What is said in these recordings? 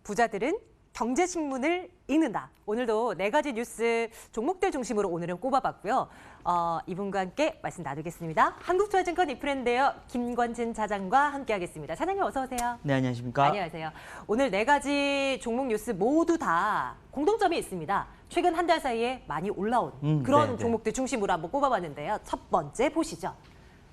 부자들은 경제신문을 읽는다. 오늘도 네 가지 뉴스 종목들 중심으로 오늘은 꼽아봤고요. 이분과 함께 말씀 나누겠습니다. 한국투자증권 이프랜드의 김관진 차장과 함께하겠습니다. 차장님 어서 오세요. 네, 안녕하십니까? 안녕하세요. 오늘 네 가지 종목 뉴스 모두 다 공통점이 있습니다. 최근 한 달 사이에 많이 올라온 그런 네. 종목들 중심으로 한번 꼽아봤는데요. 첫 번째 보시죠.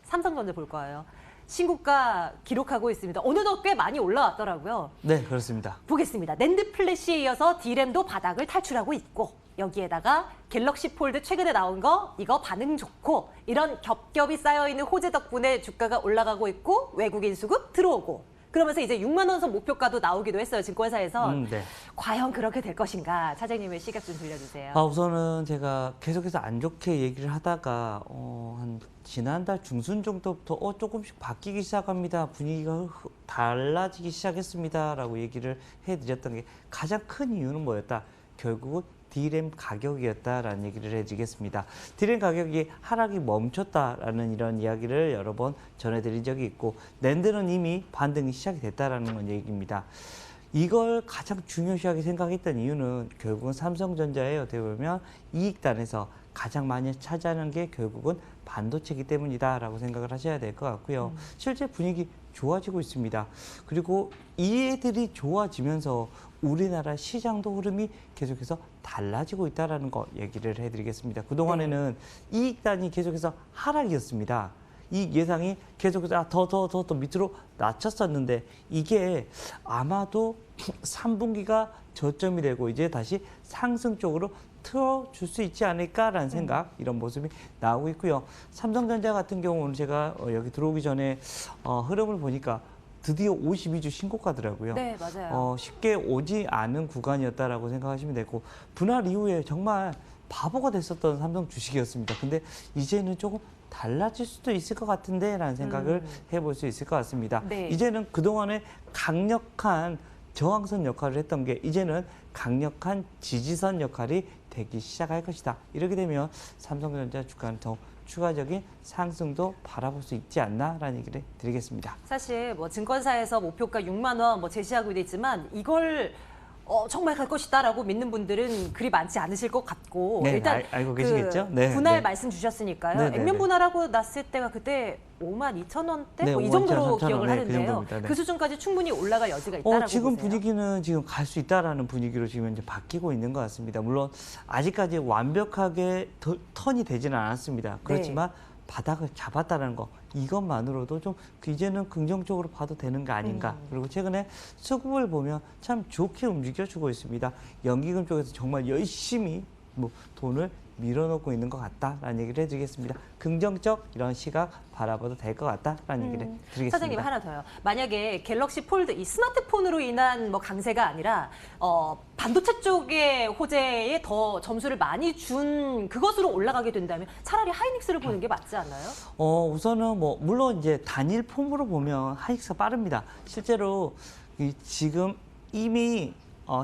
삼성전자 볼 거예요. 신고가 기록하고 있습니다. 어느덧 꽤 많이 올라왔더라고요. 네, 그렇습니다. 보겠습니다. 낸드 플래시에 이어서 D램도 바닥을 탈출하고 있고 여기에다가 갤럭시 폴드 최근에 나온 거 이거 반응 좋고 이런 겹겹이 쌓여있는 호재 덕분에 주가가 올라가고 있고 외국인 수급 들어오고 그러면서 이제 6만 원 선 목표가도 나오기도 했어요. 증권사에서. 네. 과연 그렇게 될 것인가? 차장님의 시각 좀 들려주세요. 우선은 제가 계속해서 안 좋게 얘기를 하다가 한 지난달 중순 정도부터 조금씩 바뀌기 시작합니다. 분위기가 달라지기 시작했습니다라고 얘기를 해드렸던 게 가장 큰 이유는 뭐였다? 결국은 D램 가격이었다라는 얘기를 해드리겠습니다. D램 가격이 하락이 멈췄다라는 이런 이야기를 여러 번 전해드린 적이 있고 낸드는 이미 반등이 시작이 됐다라는 건 얘기입니다. 이걸 가장 중요시하게 생각했던 이유는 결국은 삼성전자의 어떻게 보면 이익단에서 가장 많이 차지하는 게 결국은 반도체이기 때문이다라고 생각을 하셔야 될 것 같고요. 실제 분위기 좋아지고 있습니다. 그리고 이애들이 좋아지면서 우리나라 시장도 흐름이 계속해서 달라지고 있다는 거 얘기를 해드리겠습니다. 그동안에는 이익단이 계속해서 하락이었습니다. 이 예상이 계속해서 더 밑으로 낮췄었는데 이게 아마도 3분기가 저점이 되고 이제 다시 상승 쪽으로 틀어줄 수 있지 않을까라는 생각, 이런 모습이 나오고 있고요. 삼성전자 같은 경우는 제가 여기 들어오기 전에 흐름을 보니까 드디어 52주 신고가더라고요. 네, 맞아요. 쉽게 오지 않은 구간이었다라고 생각하시면 되고 분할 이후에 정말 바보가 됐었던 삼성 주식이었습니다. 근데 이제는 조금 달라질 수도 있을 것 같은데 라는 생각을 해볼 수 있을 것 같습니다. 네. 이제는 그동안에 강력한 저항선 역할을 했던 게 이제는 강력한 지지선 역할이 되기 시작할 것이다. 이렇게 되면 삼성전자 주가는 더 추가적인 상승도 바라볼 수 있지 않나라는 얘기를 드리겠습니다. 사실 뭐 증권사에서 목표가 6만 원 뭐 제시하고 있지만 이걸 정말 갈 것이다라고 믿는 분들은 그리 많지 않으실 것 같고 네, 일단 알고 계시겠죠? 네, 분할 네. 말씀 주셨으니까요. 네, 네, 액면 네. 분할하고 났을 때가 그때 52,000원대 네, 뭐 이 정도로 52,000원, 기억을 네, 그 하는데요. 정도입니다. 네. 그 수준까지 충분히 올라갈 여지가 있다라고 지금 보세요. 분위기는 지금 갈 수 있다라는 분위기로 지금 이제 바뀌고 있는 것 같습니다. 물론 아직까지 완벽하게 턴이 되지는 않았습니다. 그렇지만 바닥을 잡았다는 거 이것만으로도 좀 이제는 긍정적으로 봐도 되는 거 아닌가. 그리고 최근에 수급을 보면 참 좋게 움직여주고 있습니다. 연기금 쪽에서 정말 열심히 돈을 밀어넣고 있는 것 같다라는 얘기를 해드리겠습니다. 긍정적 이런 시각 바라봐도 될 것 같다라는 얘기를 드리겠습니다. 사장님 하나 더요. 만약에 갤럭시 폴드 이 스마트폰으로 인한 뭐 강세가 아니라 반도체 쪽의 호재에 더 점수를 많이 준 그것으로 올라가게 된다면 차라리 하이닉스를 보는 게 맞지 않나요? 우선은 물론 이제 단일 폼으로 보면 하이닉스가 빠릅니다. 실제로 지금 이미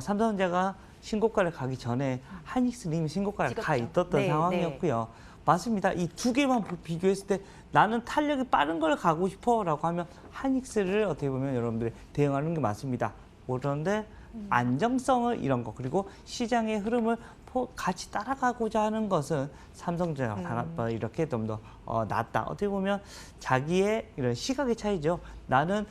삼성전자가 신고가를 가기 전에 하이닉스는 이미 신고가를 가 있었던 네, 상황이었고요. 맞습니다. 이 두 개만 비교했을 때 나는 탄력이 빠른 걸 가고 싶어라고 하면 하이닉스를 어떻게 보면 여러분들이 대응하는 게 맞습니다. 그런데 안정성을 이런 거 그리고 시장의 흐름을 같이 따라가고자 하는 것은 삼성전자가 이렇게 좀 더 낫다. 어떻게 보면 자기의 이런 시각의 차이죠. 나는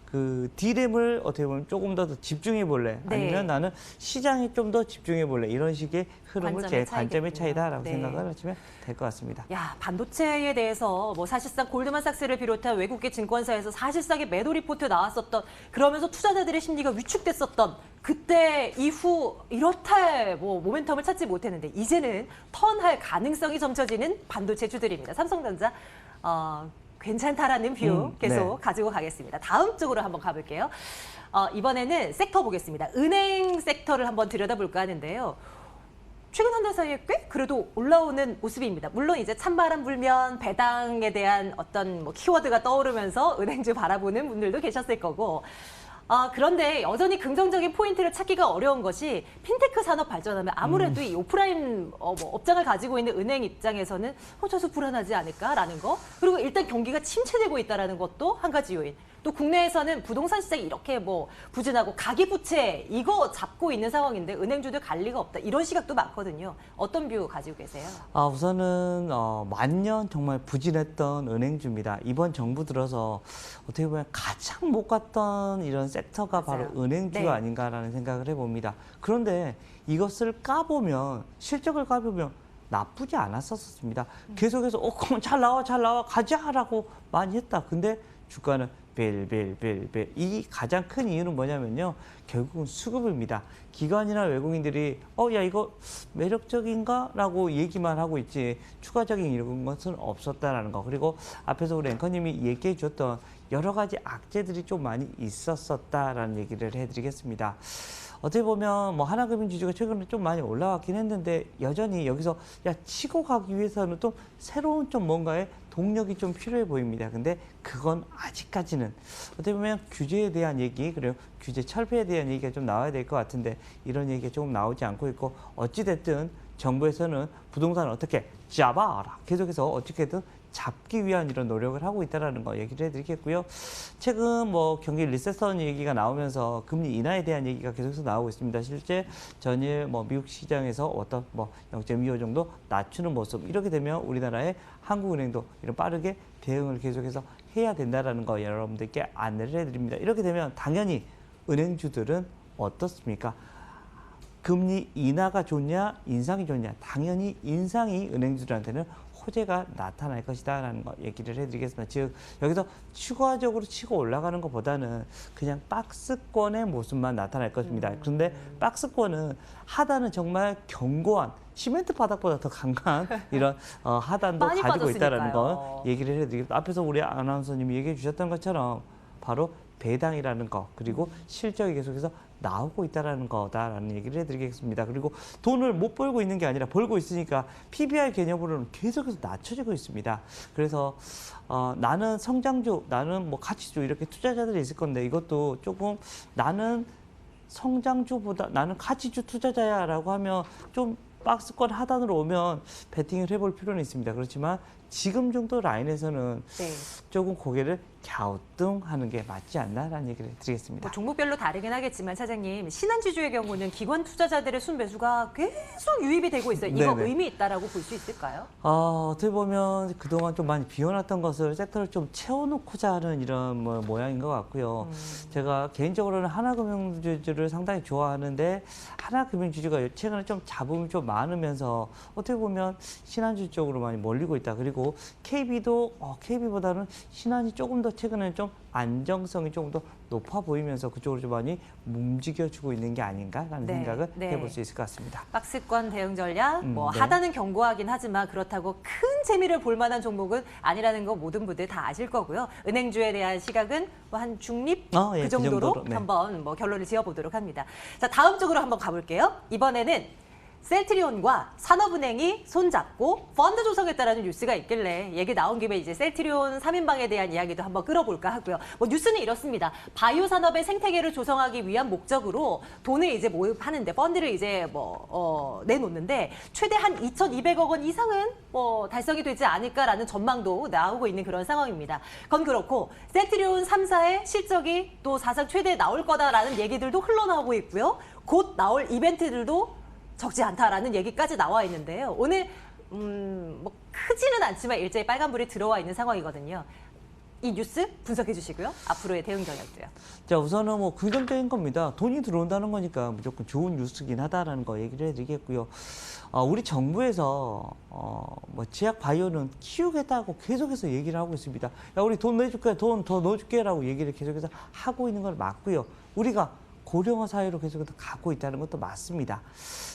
그 D램을 어떻게 보면 조금 더 집중해 볼래 아니면 나는 시장에 좀 더 집중해 볼래 이런 식의 흐름을 제 관점의 차이다라고 생각을 하시면 될 것 같습니다. 반도체에 대해서 뭐 사실상 골드만삭스를 비롯한 외국계 증권사에서 사실상의 매도 리포트 나왔었던 그러면서 투자자들의 심리가 위축됐었던 그때 이후 이렇다 뭐 모멘텀을 찾지 못했는데 이제는 턴할 가능성이 점쳐지는 반도체주들입니다. 삼성전자 괜찮다라는 뷰 계속 가지고 가겠습니다. 다음 쪽으로 한번 가볼게요. 이번에는 섹터 보겠습니다. 은행 섹터를 한번 들여다볼까 하는데요. 최근 한 달 사이에 꽤 그래도 올라오는 모습입니다. 물론 이제 찬바람 불면 배당에 대한 어떤 뭐 키워드가 떠오르면서 은행주 바라보는 분들도 계셨을 거고 그런데 여전히 긍정적인 포인트를 찾기가 어려운 것이 핀테크 산업 발전하면 아무래도 이 오프라인 업장을 가지고 있는 은행 입장에서는 저수 불안하지 않을까라는 거. 그리고 일단 경기가 침체되고 있다는 것도 한 가지 요인. 또 국내에서는 부동산 시장이 이렇게 뭐 부진하고 가계부채 이거 잡고 있는 상황인데 은행주들 갈 리가 없다. 이런 시각도 많거든요. 어떤 뷰 가지고 계세요? 우선은 만년 정말 부진했던 은행주입니다. 이번 정부 들어서 어떻게 보면 가장 못 갔던 이런 섹터가 맞아요. 바로 은행주가 네. 아닌가라는 생각을 해봅니다. 그런데 이것을 까보면 실적을 까보면 나쁘지 않았었습니다. 계속해서 그럼 잘 나와 가자라고 많이 했다. 근데 주가는 빌빌빌빌. 이 가장 큰 이유는 뭐냐면요. 결국은 수급입니다. 기관이나 외국인들이 야 이거 매력적인가라고 얘기만 하고 있지 추가적인 이런 것은 없었다라는 거. 그리고 앞에서 우리 앵커님이 얘기해 줬던 여러 가지 악재들이 좀 많이 있었었다라는 얘기를 해드리겠습니다. 어떻게 보면 뭐 하나금융지주가 최근에 좀 많이 올라왔긴 했는데 여전히 여기서 치고 가기 위해서는 또 새로운 좀 뭔가의 동력이 좀 필요해 보입니다. 근데 그건 아직까지는 어떻게 보면 규제에 대한 얘기 그리고 규제 철폐에 대한 얘기가 좀 나와야 될 것 같은데 이런 얘기가 조금 나오지 않고 있고 어찌됐든 정부에서는 부동산을 어떻게 잡아라 계속해서 어떻게든 잡기 위한 이런 노력을 하고 있다는 거 얘기를 해드리겠고요. 최근 뭐 경기 리세션 얘기가 나오면서 금리 인하에 대한 얘기가 계속해서 나오고 있습니다. 실제 전일 뭐 미국 시장에서 어떤 뭐 0.25 정도 낮추는 모습 이렇게 되면 우리나라의 한국은행도 이런 빠르게 대응을 계속해서 해야 된다는 거 여러분들께 안내를 해드립니다. 이렇게 되면 당연히 은행주들은 어떻습니까? 금리 인하가 좋냐, 인상이 좋냐? 당연히 인상이 은행주들한테는 호재가 나타날 것이다라는 거 얘기를 해드리겠습니다. 즉 여기서 추가적으로 치고 올라가는 것보다는 그냥 박스권의 모습만 나타날 것입니다. 그런데 박스권은 하단은 정말 견고한 시멘트 바닥보다 더 강한 이런 하단도 많이 가지고 있다는 거 빠졌으니까요. 얘기를 해드리겠습니다. 앞에서 우리 아나운서님이 얘기해 주셨던 것처럼 바로 배당이라는 거 그리고 실적이 계속해서 나오고 있다는 거다라는 얘기를 해드리겠습니다. 그리고 돈을 못 벌고 있는 게 아니라 벌고 있으니까 PBR 개념으로는 계속해서 낮춰지고 있습니다. 그래서 나는 성장주, 나는 뭐 가치주 이렇게 투자자들이 있을 건데 이것도 조금 나는 성장주보다 나는 가치주 투자자야라고 하면 좀 박스권 하단으로 오면 베팅을 해볼 필요는 있습니다. 그렇지만 지금 정도 라인에서는 네. 조금 고개를 갸우뚱하는 게 맞지 않나라는 얘기를 드리겠습니다. 뭐 종목별로 다르긴 하겠지만 차장님 신한지주의 경우는 기관 투자자들의 순매수가 계속 유입이 되고 있어요. 이거 네네. 의미 있다라고 볼 수 있을까요? 어떻게 보면 그동안 좀 많이 비워놨던 것을 섹터를 좀 채워놓고자 하는 이런 뭐 모양인 것 같고요. 제가 개인적으로는 하나금융주주를 상당히 좋아하는데 하나금융주주가 최근에 좀 잡음이 좀 많으면서 어떻게 보면 신한주 쪽으로 많이 몰리고 있다. 그리고 KB도 KB보다는 신한이 조금 더 최근에 좀 안정성이 조금 더 높아 보이면서 그쪽으로 좀 많이 움직여주고 있는 게 아닌가라는 네, 생각을 네. 해볼 수 있을 것 같습니다. 박스권 대응 전략, 뭐 네. 하단은 견고하긴 하지만 그렇다고 큰 재미를 볼 만한 종목은 아니라는 거 모든 분들 다 아실 거고요. 은행주에 대한 시각은 뭐 한 중립 예, 그 정도로, 그 정도로, 네. 한번 뭐 결론을 지어보도록 합니다. 자, 다음 쪽으로 한번 가볼게요. 이번에는 셀트리온과 산업은행이 손잡고 펀드 조성했다라는 뉴스가 있길래 얘기 나온 김에 이제 셀트리온 3인방에 대한 이야기도 한번 끌어볼까 하고요. 뭐 뉴스는 이렇습니다. 바이오 산업의 생태계를 조성하기 위한 목적으로 돈을 이제 모집하는데 펀드를 이제 내놓는데 최대 한 2,200억 원 이상은 달성이 되지 않을까라는 전망도 나오고 있는 그런 상황입니다. 그건 그렇고 셀트리온 3사의 실적이 또 사상 최대 나올 거다라는 얘기들도 흘러나오고 있고요. 곧 나올 이벤트들도 적지 않다라는 얘기까지 나와 있는데요. 오늘 뭐 크지는 않지만 일제히 빨간불이 들어와 있는 상황이거든요. 이 뉴스 분석해 주시고요. 앞으로의 대응 전략도요. 자, 우선은 뭐 긍정적인 겁니다. 돈이 들어온다는 거니까 무조건 좋은 뉴스긴 하다라는 거 얘기를 해드리겠고요. 우리 정부에서 뭐 제약 바이오는 키우겠다고 계속해서 얘기를 하고 있습니다. 야, 우리 돈 내줄게, 돈 더 넣어줄게라고 얘기를 계속해서 하고 있는 건 맞고요. 우리가 고령화 사회로 계속해서 가고 있다는 것도 맞습니다.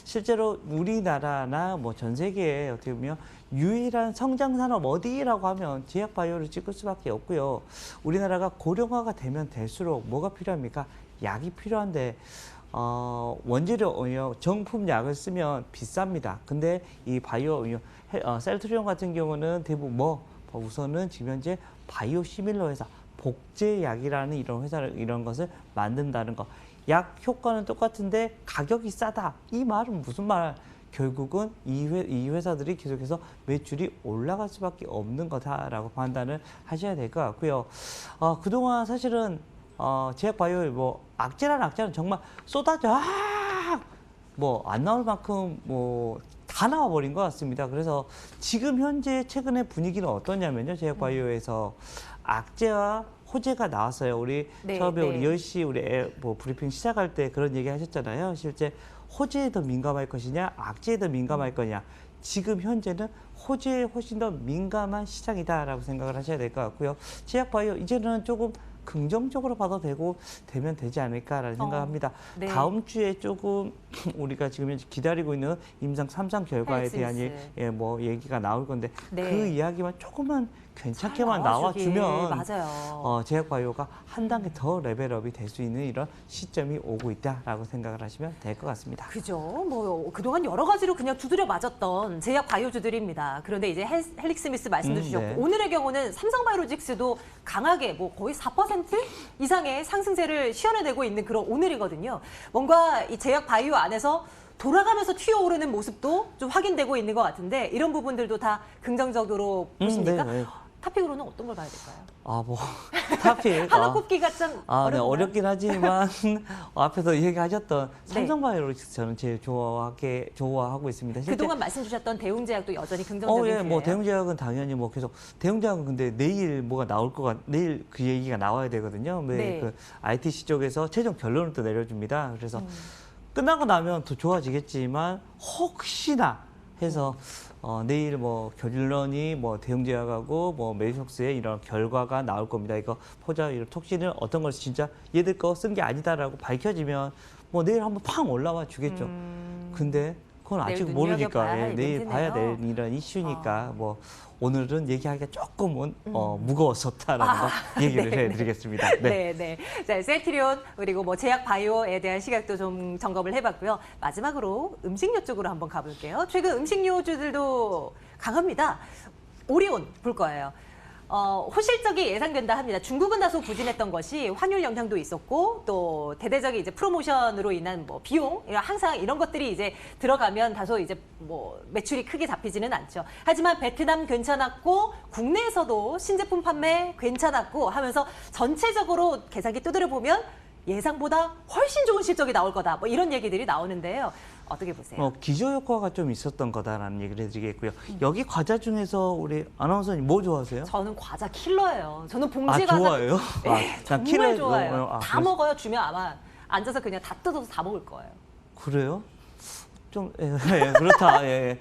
실제로 우리나라나 뭐 전 세계에 어떻게 보면 유일한 성장 산업 어디라고 하면 제약 바이오를 찍을 수밖에 없고요. 우리나라가 고령화가 되면 될수록 뭐가 필요합니까? 약이 필요한데 원재료 정품 약을 쓰면 비쌉니다. 근데 이 바이오 셀트리온 같은 경우는 대부분 우선은 지금 현재 바이오 시밀러 회사 복제약이라는 이런 회사를 이런 것을 만든다는 거. 약 효과는 똑같은데 가격이 싸다. 이 말은 무슨 말? 결국은 이 회사들이 계속해서 매출이 올라갈 수밖에 없는 거다라고 판단을 하셔야 될 것 같고요. 그동안 사실은 제약바이오의 뭐 악재는 정말 쏟아져 뭐 안 나올 만큼 뭐 다 나와버린 것 같습니다. 그래서 지금 현재 최근의 분위기는 어떠냐면요. 제약바이오에서 악재와 호재가 나왔어요. 우리 네, 처음에 네. 우리 10시 우리 뭐 브리핑 시작할 때 그런 얘기 하셨잖아요. 실제 호재에 더 민감할 것이냐, 악재에 더 민감할 거냐. 지금 현재는 호재에 훨씬 더 민감한 시장이다라고 생각을 하셔야 될 것 같고요. 제약바이오 이제는 조금 긍정적으로 봐도 되면 되지 않을까라는 생각합니다. 네. 다음 주에 조금 우리가 지금 현재 기다리고 있는 임상 3상 결과에 대한 헬릭스미스. 뭐 얘기가 나올 건데 네. 그 이야기만 조금만 괜찮게만 나와주길. 나와주면 맞아요. 제약바이오가 한 단계 더 레벨업이 될 수 있는 이런 시점이 오고 있다라고 생각을 하시면 될 것 같습니다. 그죠. 뭐 그동안 여러 가지로 그냥 두드려 맞았던 제약 바이오주들입니다. 그런데 이제 헬릭스미스 말씀도 주셨고 네. 오늘의 경우는 삼성바이오로직스도 강하게 뭐 거의 4% 이상의 상승세를 시현해내고 있는 그런 오늘이거든요. 뭔가 이 제약 바이오 안에서 돌아가면서 튀어오르는 모습도 좀 확인되고 있는 것 같은데 이런 부분들도 다 긍정적으로 보십니까? 네. 탑픽으로는 어떤 걸 봐야 될까요? 뭐 탑픽. 하나 꼽기가 참 네, 어렵나요? 어렵긴 하지만 앞에서 얘기하셨던 네. 삼성바이오로직스 저는 제일 좋아하고 있습니다. 실제 그동안 말씀 주셨던 대웅제약도 여전히 긍정적인 예, 뭐 뷰예요. 대웅제약은 당연히 뭐 계속 대웅제약은 근데 내일 뭐가 나올 내일 그 얘기가 나와야 되거든요. 네. 그 ITC 쪽에서 최종 결론을 또 내려줍니다. 그래서 끝나고 나면 더 좋아지겠지만 혹시나 해서 내일 뭐 결론이 뭐 대웅제약하고 뭐 메디সক스의 이런 결과가 나올 겁니다. 이거 포자 이런 톡신을 어떤 걸 진짜 얘들 거 쓴 게 아니다라고 밝혀지면 뭐 내일 한번 팡 올라와 주겠죠. 근데 그건 아직 내일 모르니까 눈여겨봐야 할 내일 봐야 될 문제네요. 이런 이슈니까 뭐 오늘은 얘기하기가 조금은 무거웠었다라는 거 얘기를 네, 해드리겠습니다. 네, 네. 자, 셀트리온 그리고 뭐 제약 바이오에 대한 시각도 좀 점검을 해봤고요. 마지막으로 음식료 쪽으로 한번 가볼게요. 최근 음식료주들도 강합니다. 오리온 볼 거예요. 호실적이 예상된다 합니다. 중국은 다소 부진했던 것이 환율 영향도 있었고 또 대대적인 이제 프로모션으로 인한 뭐 비용 항상 이런 것들이 이제 들어가면 다소 이제 뭐 매출이 크게 잡히지는 않죠. 하지만 베트남 괜찮았고 국내에서도 신제품 판매 괜찮았고 하면서 전체적으로 계산기 두드려 보면 예상보다 훨씬 좋은 실적이 나올 거다. 뭐 이런 얘기들이 나오는데요. 어떻게 보세요? 기저 효과가 좀 있었던 거다라는 얘기를 해드리겠고요. 여기 과자 중에서 우리 아나운서님 뭐 좋아하세요? 저는 과자 킬러예요. 저는 봉지 과자 좋아해요? 네, 난 정말 킬러- 좋아해요. 다 그래서- 먹어요. 주면 아마 앉아서 그냥 다 뜯어서 다 먹을 거예요. 그래요? 좀 그렇다. 예.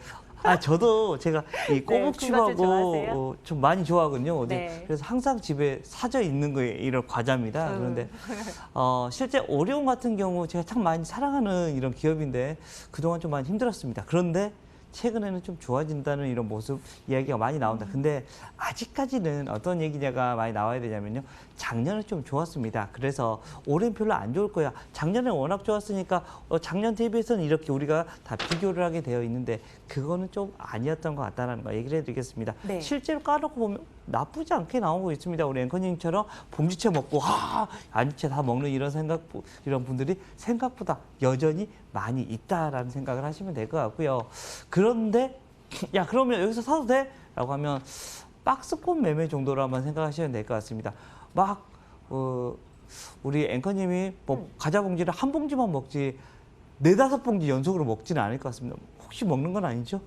저도 제가 이 군것질 좋아하세요? 꼬북칩하고 좀 많이 좋아하거든요. 네. 그래서 항상 집에 사져 있는 거 이런 과자입니다. 그런데 실제 오리온 같은 경우 제가 참 많이 사랑하는 이런 기업인데 그동안 좀 많이 힘들었습니다. 그런데 최근에는 좀 좋아진다는 이런 모습 이야기가 많이 나온다. 근데 아직까지는 어떤 얘기냐가 많이 나와야 되냐면요. 작년에 좀 좋았습니다. 그래서 올해는 별로 안 좋을 거야. 작년에 워낙 좋았으니까 작년 대비해서는 이렇게 우리가 다 비교를 하게 되어 있는데 그거는 좀 아니었던 것 같다는 거 얘기를 해드리겠습니다. 네. 실제로 까놓고 보면 나쁘지 않게 나오고 있습니다. 우리 앵커님처럼 봉지채 먹고 안지채 다 먹는 이런 분들이 생각보다 여전히 많이 있다라는 생각을 하시면 될 것 같고요. 그런데 야 그러면 여기서 사도 돼? 라고 하면 박스권 매매 정도로 한번 생각하시면 될 것 같습니다. 막 우리 앵커님이 뭐 과자 봉지를 한 봉지만 먹지 4-5봉지 연속으로 먹지는 않을 것 같습니다. 혹시 먹는 건 아니죠?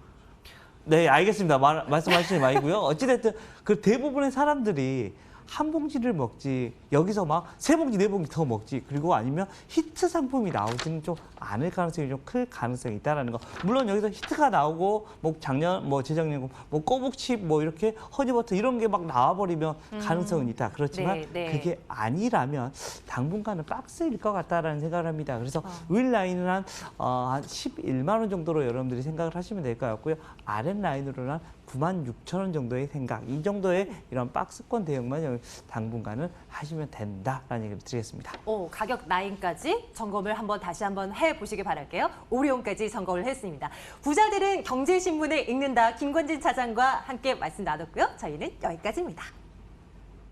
네, 알겠습니다. 말씀하시지 마시고요. 어찌됐든 그 대부분의 사람들이 한 봉지를 먹지 여기서 막 3봉지, 4봉지 더 먹지 그리고 아니면 히트 상품이 나오지는 좀 않을 가능성이 좀 클 가능성이 있다라는 거. 물론 여기서 히트가 나오고 뭐 작년 뭐 재작년 뭐 꼬북칩 뭐 이렇게 허니버터 이런 게 막 나와버리면 가능성은 있다. 그렇지만 네, 네. 그게 아니라면 당분간은 박스일 것 같다라는 생각을 합니다. 그래서 윗 라인은 한 11만 원 정도로 여러분들이 생각을 하시면 될 것 같고요. 아랫 라인으로는 한 96,000원 정도의 생각, 이 정도의 이런 박스권 대응만 당분간은 하시면 된다라는 얘기를 드리겠습니다. 가격 라인까지 점검을 다시 한번 해보시길 바랄게요. 오리온까지 점검을 했습니다. 부자들은 경제신문을 읽는다 김권진 차장과 함께 말씀 나눴고요. 저희는 여기까지입니다.